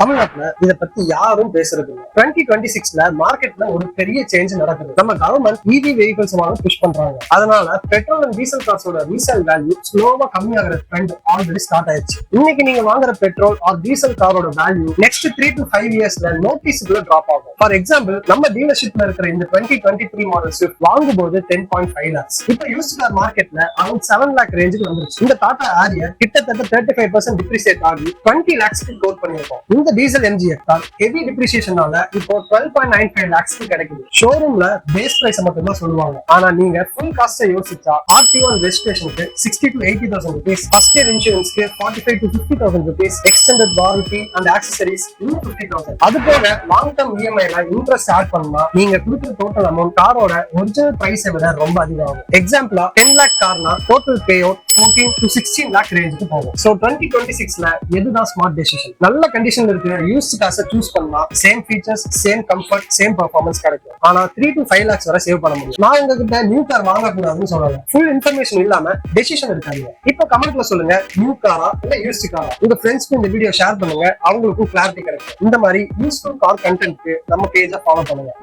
தமிழ்நாட்டுல இத பத்தி யாரும் பேசுறது இல்லை. 2026ல மார்க்கெட்ல ஒரு பெரிய சேஞ்ச் நடக்குது. நம்ம கவர்மெண்ட் இவி வெஹிக்கிள்ஸ் வாங்க புஷ் பண்றாங்க. அதனால பெட்ரோல் அண்ட் டீசல் கார்ஸோட ரீசேல் வேல்யூ ஸ்லோவா கம்மியாகிற ட்ரெண்ட் ஆல்ரெடி ஸ்டார்ட் ஆயிடுச்சு. இன்னைக்கு நீங்க வாங்குற பெட்ரோல் ஆர் டீசல் காரோட வேல்யூ நெக்ஸ்ட் 3 to 5 இயர்ஸ்ல நோட்டீஸபிளா டிராப் ஆகும். ஃபார் எக்ஸாம்பிள், நம்ம டீலர்ஷிப்ல இருக்கிற இந்த 2023 மாடல் ஸ்விஃப்ட் வாங்கும்போது 10.5 lakhs. இப்போ யூஸ்ட் கார் மார்க்கெட்ல அரௌண்ட் 7 lakh ரேஞ்சுக்கு வந்துருச்சு. இந்த டாடா ஆரியர் கிட்டத்தட்ட 35% டிப்ரிசியேட் ஆகி 20 lakhsக்கு க்ரோத் பண்ணிருக்கோம். இந்த டீசல் எம்ஜிஎஃப் கார் ஹெவி டிப்ரிசியேஷனால இப்போ 12.95 lakhsக்கு கிடைக்குது. ஷோரூம்ல பேஸ் பிரைஸ் மட்டும் தான் சொல்லுவாங்க. ஆனா நீங்க ஃபுல் காஸ்ட் யோசிச்சா ஆர்டிஓ அண்ட் ரெஜிஸ்ட்ரேஷனுக்கு 60 to 80,000 rupees, ஃபர்ஸ்ட் இயர் இன்சூரன்ஸ்க்கு 45 to 50,000 rupees, extended warranty and accessories இன்னும் 50,000. அது போக லாங் டர்ம் இஎம்ஐல இன்ட்ரெஸ்ட் ஆட் பண்ணா நீங்க கொடுக்குற டோட்டல் அமௌண்ட் காரோட ஒரிஜினல் பிரைஸை விட ரொம்ப அதிகமாகும். எக்ஸாம்பிளா 10 lakh கார்னா total pay out 14 to 16 lakh ரேஞ்சுக்கு போகும். சோ 2026ல எதுதான் ஸ்மார்ட் டெசிஷன்? நல்ல கண்டிஷன்ல இருக்கிற யூஸ்ட் காரை சூஸ் பண்ணா same features, same comfort, same performance கிடைக்கும். ஆனா 3 to 5 lakhs வரை சேவ் பண்ண முடியும். நான் உங்ககிட்ட நியூ கார் வாங்க கூடாதுன்னு சொல்லல. ஃபுல் இன்ஃபர்மேஷன் இல்லாம டெசிஷன் எடுக்காதீங்க. இப்போ கமெண்ட்ல சொல்லுங்க, நியூ காரா இல்ல யூஸ்ட் காரா? உங்க ஃப்ரெண்ட்ஸ்க்கு இந்த வீடியோ ஷேர் பண்ணுங்க, அவங்களுக்கும் கிளாரிட்டி கிடைக்கும். இந்த மாதிரி யூஸ்ஃபுல் கார் கண்டென்ட்க்கு நம்ம பேஜை ஃபாலோ பண்ணுங்க.